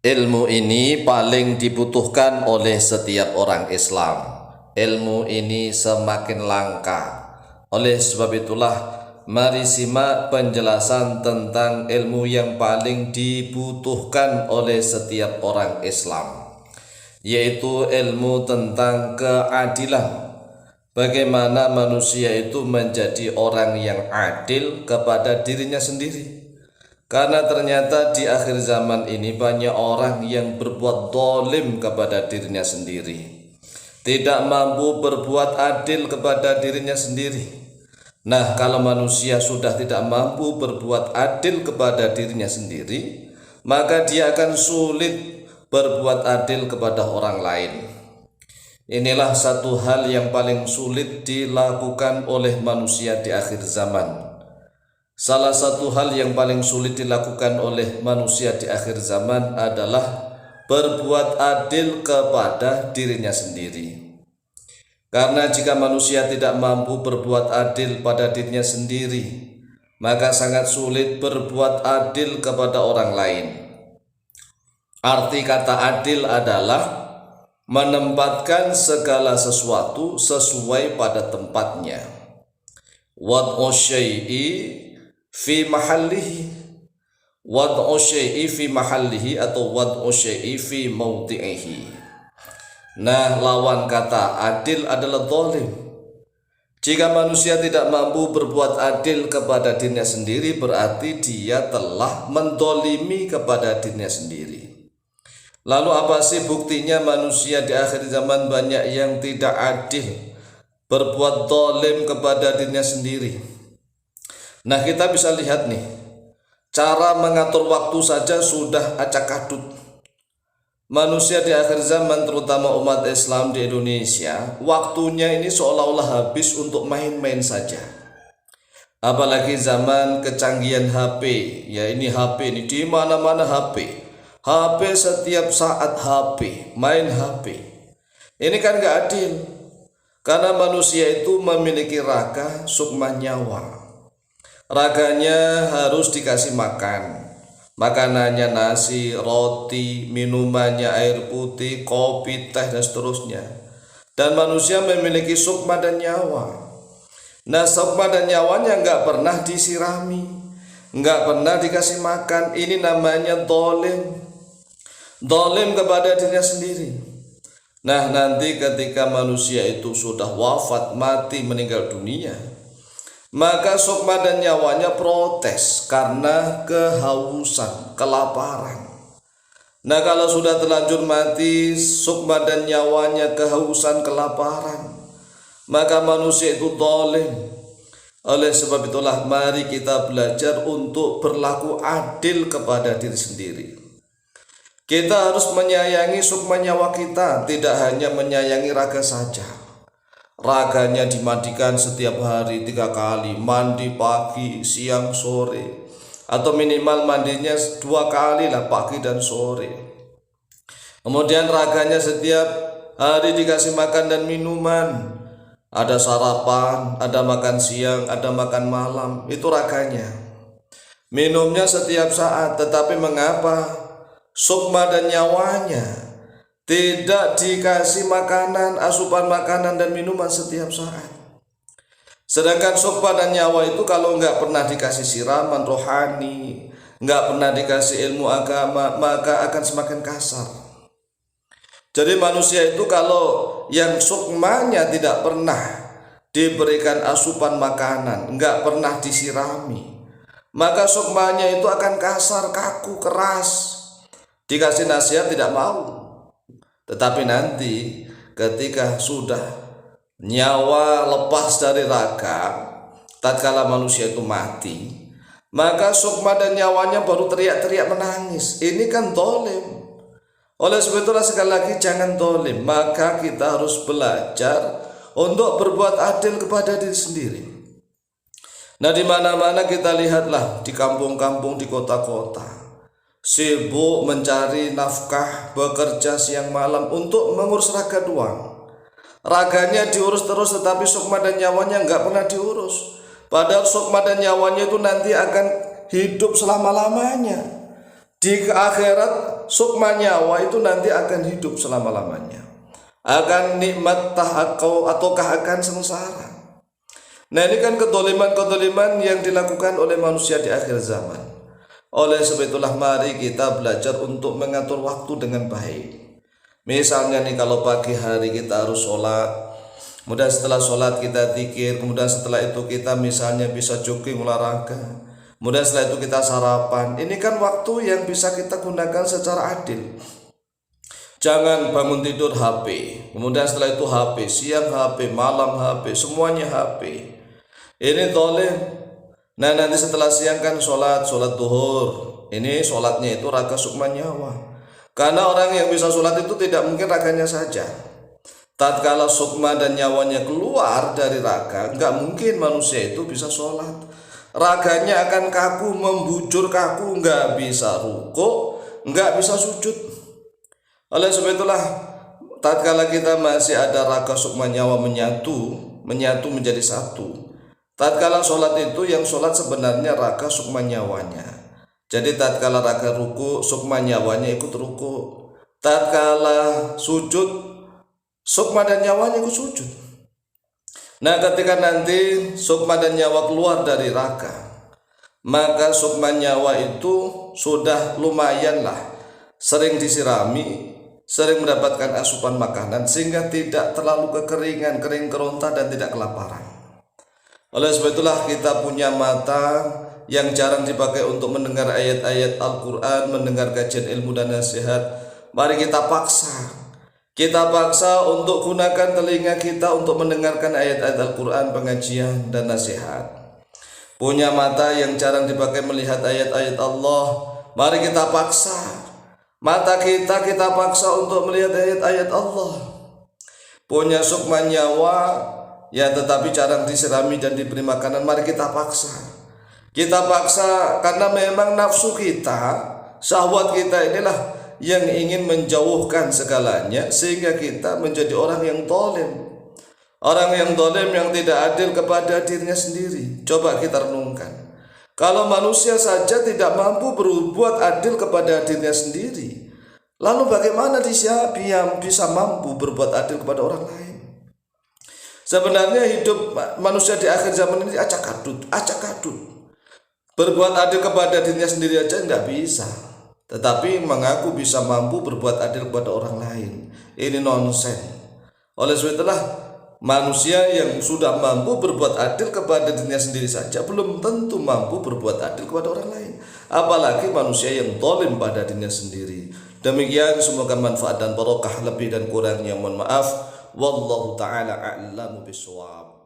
Ilmu ini paling dibutuhkan oleh setiap orang Islam. Ilmu ini semakin langka. Oleh sebab itulah, mari simak penjelasan tentang ilmu yang paling dibutuhkan oleh setiap orang Islam, yaitu ilmu tentang keadilan. Bagaimana manusia itu menjadi orang yang adil kepada dirinya sendiri. Karena ternyata di akhir zaman ini banyak orang yang berbuat dolim kepada dirinya sendiri, tidak mampu berbuat adil kepada dirinya sendiri. Nah, kalau manusia sudah tidak mampu berbuat adil kepada dirinya sendiri, maka dia akan sulit berbuat adil kepada orang lain. Inilah satu hal yang paling sulit dilakukan oleh manusia di akhir zaman. Salah satu hal yang paling sulit dilakukan oleh manusia di akhir zaman adalah berbuat adil kepada dirinya sendiri. Karena jika manusia tidak mampu berbuat adil pada dirinya sendiri, maka sangat sulit berbuat adil kepada orang lain. Arti kata adil adalah menempatkan segala sesuatu sesuai pada tempatnya. Wad'u syai'i fi mahallihi, wad'u syai'i fi mahallihi atau wad'u syai'i fi mawdi'ihi. Nah, lawan kata adil adalah zalim. Jika manusia tidak mampu berbuat adil kepada dirinya sendiri, berarti dia telah mendolimi kepada dirinya sendiri. Lalu apa sih buktinya manusia di akhir zaman banyak yang tidak adil, berbuat zalim kepada dirinya sendiri? Nah, kita bisa lihat nih, cara mengatur waktu saja sudah acak-adut. Manusia di akhir zaman, terutama umat Islam di Indonesia, waktunya ini seolah-olah habis untuk main-main saja. Apalagi zaman kecanggihan HP, ya ini HP ini di mana-mana HP. HP setiap saat HP, main HP. Ini kan gak adil. Karena manusia itu memiliki raga, sukma nyawa. Raganya harus dikasih makan. Makanannya nasi, roti, minumannya air putih, kopi, teh, dan seterusnya. Dan manusia memiliki sukma dan nyawa. Nah, sukma dan nyawanya nggak pernah disirami, nggak pernah dikasih makan. Ini namanya dolim. Dolim kepada dirinya sendiri. Nah, nanti ketika manusia itu sudah wafat, mati, meninggal dunia, maka sukma dan nyawanya protes karena kehausan, kelaparan. Nah, kalau sudah terlanjur mati, sukma dan nyawanya kehausan, kelaparan, maka manusia itu zalim. Oleh sebab itulah, mari kita belajar untuk berlaku adil kepada diri sendiri. Kita harus menyayangi sukma nyawa kita, tidak hanya menyayangi raga saja. Raganya dimandikan setiap hari 3 kali, mandi pagi, siang, sore, atau minimal mandinya 2 kali lah, pagi dan sore. Kemudian raganya setiap hari dikasih makan dan minuman, ada sarapan, ada makan siang, ada makan malam, itu raganya. Minumnya setiap saat, tetapi mengapa sukma dan nyawanya tidak dikasih makanan, asupan makanan dan minuman setiap saat? Sedangkan sukma dan nyawa itu kalau nggak pernah dikasih siraman rohani, nggak pernah dikasih ilmu agama, maka akan semakin kasar. Jadi manusia itu kalau yang sukmanya tidak pernah diberikan asupan makanan, nggak pernah disirami, maka sukmanya itu akan kasar, kaku, keras. Dikasih nasihat tidak mau. Tetapi nanti ketika sudah nyawa lepas dari raga, tatkala manusia itu mati, maka sukma dan nyawanya baru teriak-teriak menangis. Ini kan dolim. Oleh sebab itulah sekali lagi jangan dolim. Maka kita harus belajar untuk berbuat adil kepada diri sendiri. Nah, di mana-mana kita lihatlah, di kampung-kampung, di kota-kota, sibuk mencari nafkah, bekerja siang malam untuk mengurus raga doang. Raganya diurus terus, tetapi sukma dan nyawanya nggak pernah diurus. Padahal sukma dan nyawanya itu nanti akan hidup selama-lamanya. Di akhirat sukma nyawa itu nanti akan hidup selama-lamanya, akan nikmat ataukah akan sengsara. Nah, ini kan kedoliman yang dilakukan oleh manusia di akhir zaman. Oleh sebab itulah mari kita belajar untuk mengatur waktu dengan baik. Misalnya nih, kalau pagi hari kita harus sholat, kemudian setelah sholat kita zikir, kemudian setelah itu kita misalnya bisa jogging, olahraga, kemudian setelah itu kita sarapan. Ini kan waktu yang bisa kita gunakan secara adil. Jangan bangun tidur HP, kemudian setelah itu HP, siang HP, malam HP, semuanya HP. Ini zalim. Nah, nanti setelah siang kan sholat duhur. Ini sholatnya itu raga sukma nyawa. Karena orang yang bisa sholat itu tidak mungkin raganya saja. Tatkala sukma dan nyawanya keluar dari raga, nggak mungkin manusia itu bisa sholat. Raganya akan kaku, membujur kaku, nggak bisa ruku, nggak bisa sujud. Oleh sebab itulah, tatkala kita masih ada raga sukma nyawa menyatu menjadi satu. Tatkala sholat itu yang sholat sebenarnya raga sukma nyawanya. Jadi tatkala raga ruku, sukma nyawanya ikut ruku. Tatkala sujud, sukma dan nyawanya ikut sujud. Nah, ketika nanti sukma dan nyawa keluar dari raga, maka sukma nyawa itu sudah lumayanlah sering disirami, sering mendapatkan asupan makanan, sehingga tidak terlalu kekeringan, kering keronta, dan tidak kelaparan. Oleh sebab itulah kita punya mata yang jarang dipakai untuk mendengar ayat-ayat Al-Quran, mendengar kajian ilmu dan nasihat. Mari kita paksa untuk gunakan telinga kita untuk mendengarkan ayat-ayat Al-Quran, pengajian dan nasihat. Punya mata yang jarang dipakai melihat ayat-ayat Allah, mari kita paksa mata kita paksa untuk melihat ayat-ayat Allah. Punya sukma nyawa ya tetapi jarang disirami dan diberi makanan, mari kita paksa karena memang nafsu kita, syahwat kita inilah yang ingin menjauhkan segalanya, sehingga kita menjadi orang yang zalim. Orang yang zalim, yang tidak adil kepada dirinya sendiri. Coba kita renungkan, kalau manusia saja tidak mampu berbuat adil kepada dirinya sendiri, lalu bagaimana dia bisa mampu berbuat adil kepada orang lain? Sebenarnya hidup manusia di akhir zaman ini acak adut. Berbuat adil kepada dirinya sendiri aja nggak bisa, tetapi mengaku bisa mampu berbuat adil kepada orang lain. Ini nonsen. Oleh sebab itulah, manusia yang sudah mampu berbuat adil kepada dirinya sendiri saja belum tentu mampu berbuat adil kepada orang lain, apalagi manusia yang zalim pada dirinya sendiri. Demikian, semoga manfaat dan barokah, lebih dan kurangnya mohon maaf. Wallahu ta'ala a'lamu bishawab.